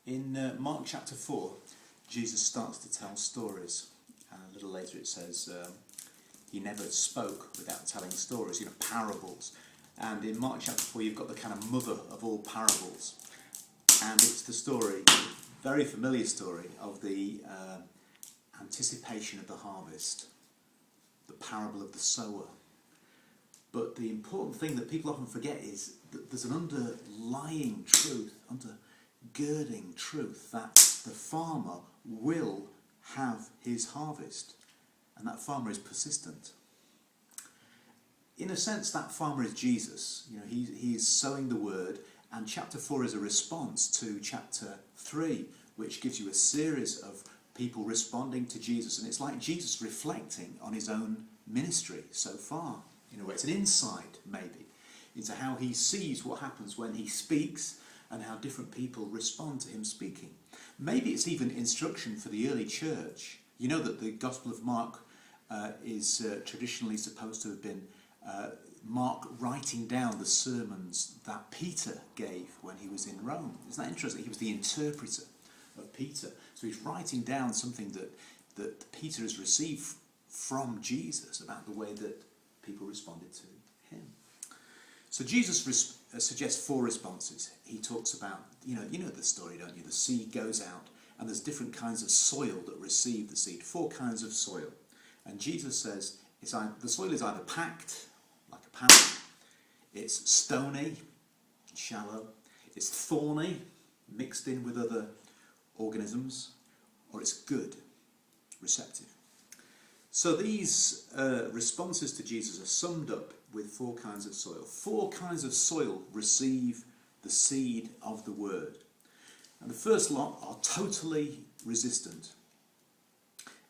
In Mark chapter 4, Jesus starts to tell stories. And a little later it says he never spoke without telling stories, parables. And in Mark chapter 4 you've got the kind of mother of all parables. And it's the story, very familiar story, of the anticipation of the harvest, the parable of the sower. But the important thing that people often forget is that there's an underlying truth, undergirding truth, that the farmer will have his harvest, and that farmer is persistent. In a sense, that farmer is Jesus. He is sowing the word, and chapter 4 is a response to chapter 3, which gives you a series of people responding to Jesus, and it's like Jesus reflecting on his own ministry so far. In a way, it's an insight, maybe, into how he sees what happens when he speaks and how different people respond to him speaking. Maybe it's even instruction for the early church. You know that the Gospel of Mark is traditionally supposed to have been Mark writing down the sermons that Peter gave when he was in Rome. Isn't that interesting? He was the interpreter of Peter. So he's writing down something that Peter has received from Jesus about the way that people responded to him. So Jesus suggests 4 responses. He talks about, you know the story, don't you? The seed goes out, and there's different kinds of soil that receive the seed. 4 kinds of soil. And Jesus says the soil is either packed, like a paddock, it's stony, shallow, it's thorny, mixed in with other organisms, or it's good, receptive. So these responses to Jesus are summed up with 4 kinds of soil. 4 kinds of soil receive the seed of the word. And the first lot are totally resistant.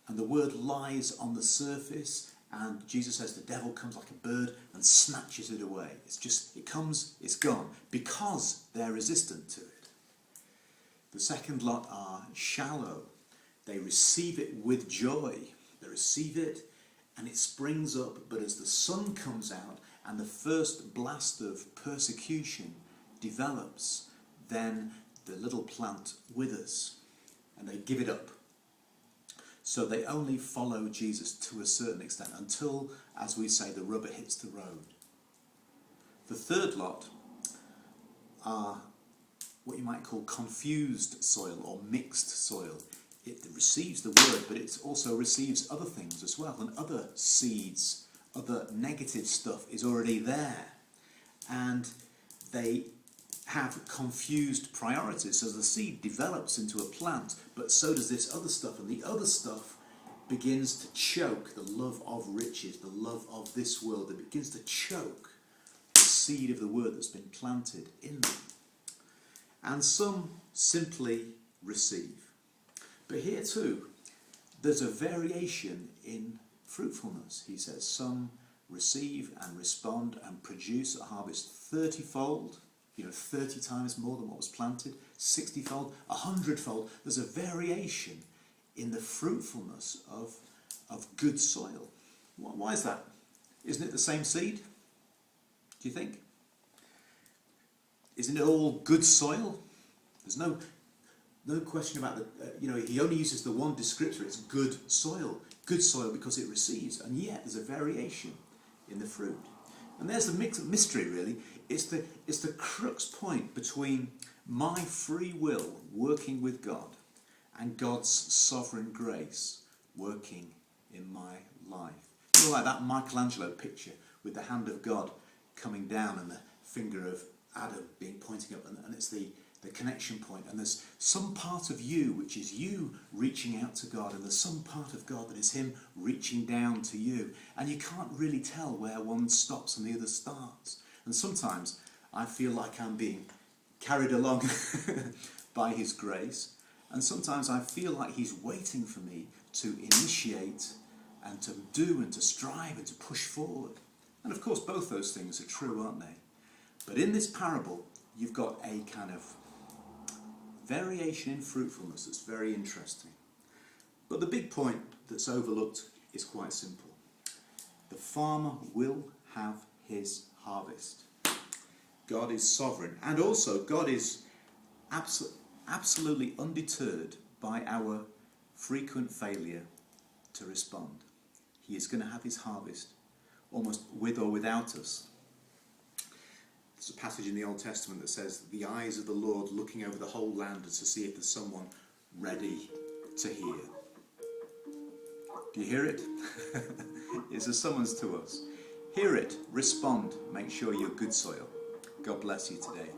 And the word lies on the surface, and Jesus says the devil comes like a bird and snatches it away. It comes, it's gone, because they're resistant to it. The second lot are shallow. They receive it with joy. They receive it and it springs up, but as the sun comes out and the first blast of persecution develops, then the little plant withers and they give it up. So they only follow Jesus to a certain extent until, as we say, the rubber hits the road. The third lot are what you might call confused soil or mixed soil. It receives the word, but it also receives other things as well, and other seeds, other negative stuff is already there. And they have confused priorities. So the seed develops into a plant, but so does this other stuff, and the other stuff begins to choke the love of riches, the love of this world. It begins to choke the seed of the word that's been planted in them. And some simply receive. But here too, there's a variation in fruitfulness, he says. Some receive and respond and produce a harvest 30-fold, 30 times more than what was planted, 60-fold, 100-fold. There's a variation in the fruitfulness of good soil. Why is that? Isn't it the same seed? Do you think? Isn't it all good soil? There's no question about he only uses the one descriptor. It's good soil because it receives, and yet there's a variation in the fruit. And there's the mystery, really. It's the crux point between my free will working with God and God's sovereign grace working in my life. Like that Michelangelo picture with the hand of God coming down and the finger of Adam being pointing up, and it's the connection point, and there's some part of you which is you reaching out to God, and there's some part of God that is him reaching down to you, and you can't really tell where one stops and the other starts. And sometimes I feel like I'm being carried along by his grace, and sometimes I feel like he's waiting for me to initiate and to do and to strive and to push forward. And of course both those things are true, aren't they? But in this parable you've got a kind of variation in fruitfulness that's very interesting. But the big point that's overlooked is quite simple. The farmer will have his harvest. God is sovereign, and also God is absolutely undeterred by our frequent failure to respond. He is going to have his harvest, almost with or without us. There's a passage in the Old Testament that says, the eyes of the Lord looking over the whole land to see if there's someone ready to hear. Do you hear it? It's a summons to us. Hear it, respond, make sure you're good soil. God bless you today.